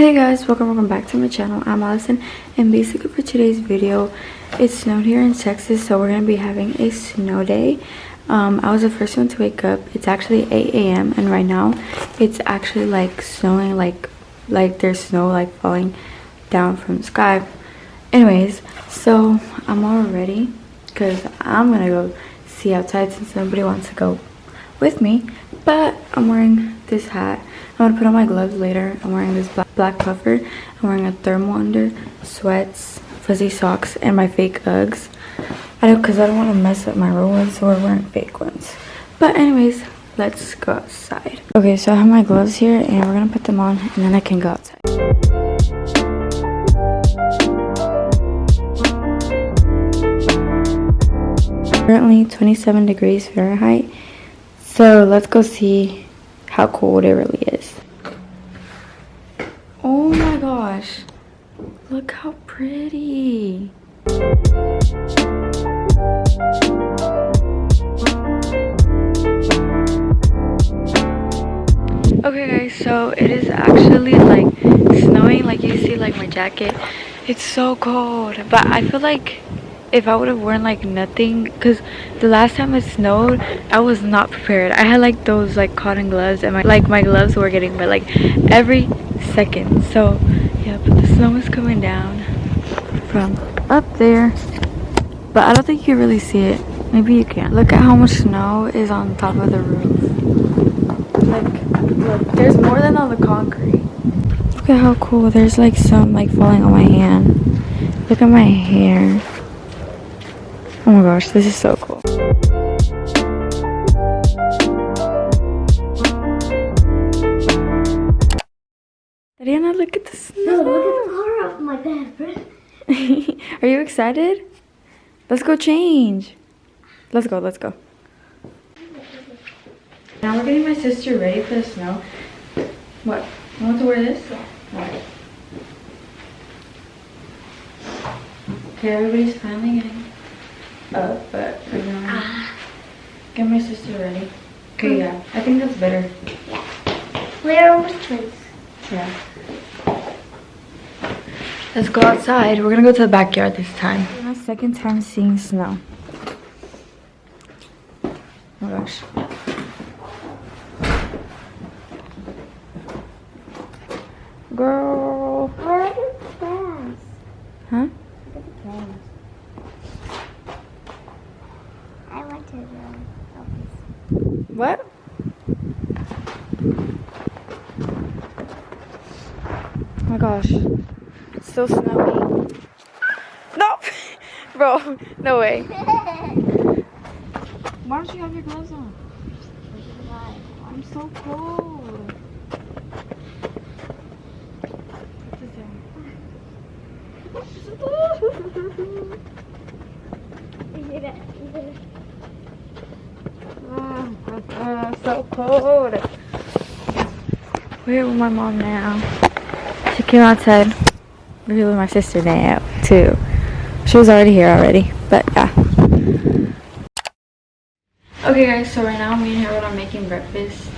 Hey guys, welcome back to my channel. I'm Allison, and basically for today's video, it snowed here in Texas, so we're gonna be having a snow day. I was the first one to wake up. It's actually 8 a.m. and right now it's actually like snowing, like there's snow like falling down from the sky. Anyways, so I'm all ready because I'm gonna go see outside since nobody wants to go with me. But I'm wearing this hat. I'm gonna put on my gloves later. I'm wearing this black puffer. I'm wearing a thermal under, sweats, fuzzy socks, and my fake Uggs. Because I don't want to mess up my real ones, so we're wearing fake ones. But anyways, let's go outside. Okay, so I have my gloves here, and we're gonna put them on, and then I can go outside. Currently 27 degrees Fahrenheit. So let's go see how cold it really is. Oh my gosh, look how pretty. Okay guys, so it is actually like snowing. Like you see like my jacket, it's so cold, but I feel like if I would have worn like nothing, because the last time it snowed I was not prepared. I had like those like cotton gloves, and my gloves were getting wet like every second. So yeah, but the snow is coming down from up there, but I don't think you really see it. Maybe you can. Look at how much snow is on top of the roof. Like look, there's more than on the concrete. Look at how cool. There's like some like falling on my hand. Look at my hair. Oh my gosh, this is so cool. Diana, look at the snow. No, look at the color of my bed, bro. Are you excited? Let's go change. Let's go. Now we're getting my sister ready for the snow. What? You want to wear this? Yeah. Alright. Okay, everybody's finally getting up, but we're gonna get my sister ready. Okay, yeah, I think that's better. Yeah. We're almost twins. Yeah. Let's go outside. We're gonna go to the backyard this time. It's my second time seeing snow. Oh my gosh. Girl. Look at the grass. Huh? Look at the grass. I went to the office. What? Oh my gosh. It's still snowing. No! Bro, no way. Why don't you have your gloves on? I'm so cold. Put this down. So cold. We're with my mom now. She came outside. We're here with my sister now too. She was already here already, but yeah. Okay guys, so right now me and Harold are making breakfast.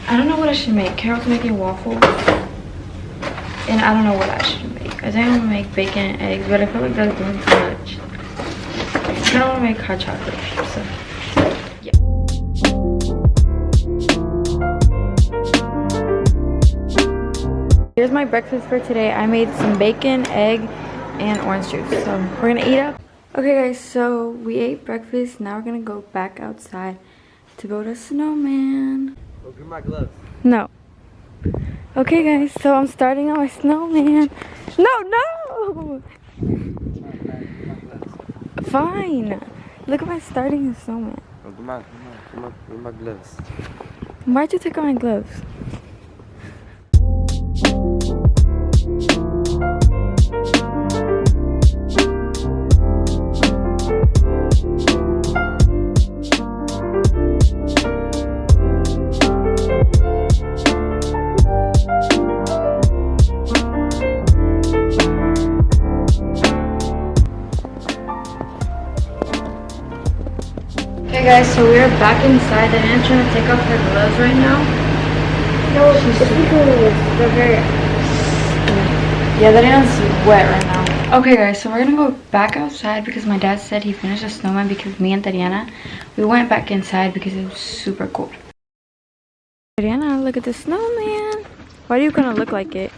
I don't know what I should make. Harold's making waffles, and I don't know what I should make. I think I'm gonna make bacon and eggs, but I feel like that's doing too much. I don't want to make hot chocolate, so yeah. Here's my breakfast for today. I made some bacon, egg, and orange juice. So we're gonna eat up. Okay guys, so we ate breakfast. Now we're gonna go back outside to build a snowman. Go get my gloves. No. Okay guys, so I'm starting on my snowman. No! Fine. Look at my starting the snowman. Oh, come on, get my gloves. Why'd you take out my gloves? Okay guys, so we're back inside. Diana's trying to take off her gloves right now. No, she's because they're very Yeah, that is wet right now. Okay guys, so we're gonna go back outside because my dad said he finished the snowman because me and Tariana, we went back inside because it was super cold. Tariana, look at the snowman. Why are you gonna look like it?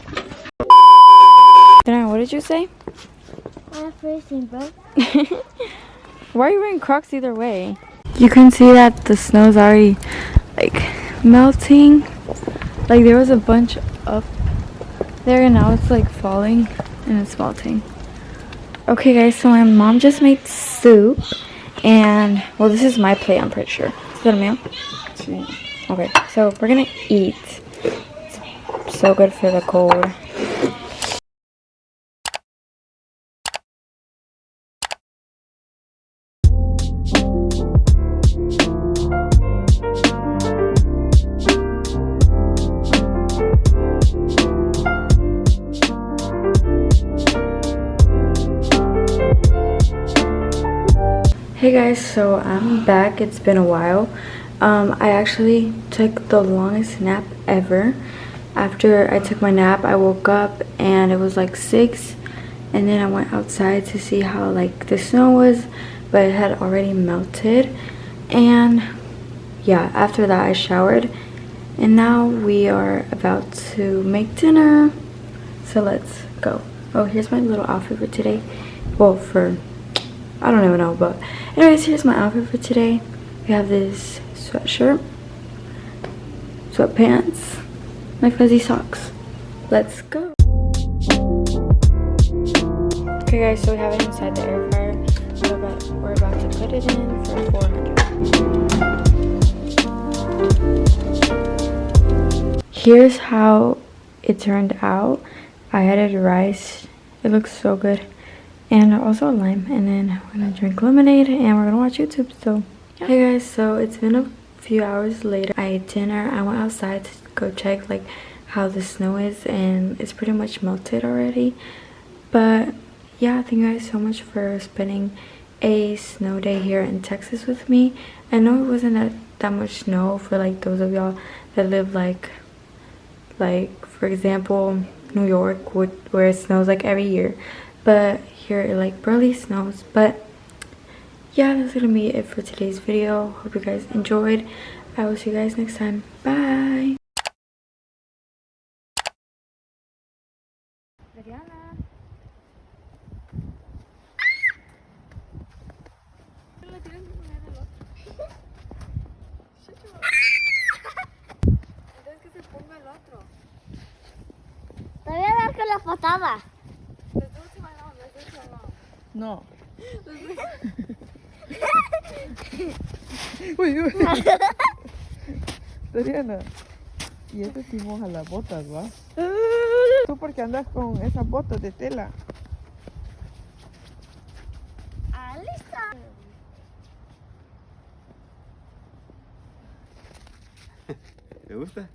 Tariana, what did you say? I'm freezing, bro. Why are you wearing Crocs either way? You can see that the snow's already like melting. Like there was a bunch up there and now it's like falling and it's melting. Okay guys, so my mom just made soup and well this is my plate, I'm pretty sure. Is that a meal? Okay, so we're gonna eat. It's so good for the cold. Hey guys, so I'm back. It's been a while. I actually took the longest nap ever. After I took my nap, I woke up and it was like 6 and then I went outside to see how like the snow was, but it had already melted. And yeah, after that I showered and now we are about to make dinner. So let's go. Oh, here's my little outfit for today. Well, for I don't even know, but anyways, here's my outfit for today. We have this sweatshirt, sweatpants, my fuzzy socks. Let's go. Okay guys, so we have it inside the air fryer. We're about to put it in for 400. Here's how it turned out. I added rice. It looks so good. And also a lime, and then we're gonna drink lemonade and we're gonna watch YouTube. So yeah. Hey guys, so it's been a few hours later. I ate dinner. I went outside to go check like how the snow is and it's pretty much melted already. But yeah, thank you guys so much for spending a snow day here in Texas with me. I know it wasn't that much snow for like those of y'all that live like for example New York, where it snows like every year, but here it like barely snows. But yeah, that's gonna be it for today's video. Hope you guys enjoyed. I will see you guys next time. Bye. Te voy a dar con la patada. No. Uy, uy. Tariana, y este sí moja las botas, ¿va? ¿Tú por qué andas con esas botas de tela? Alista. ¿Te gusta?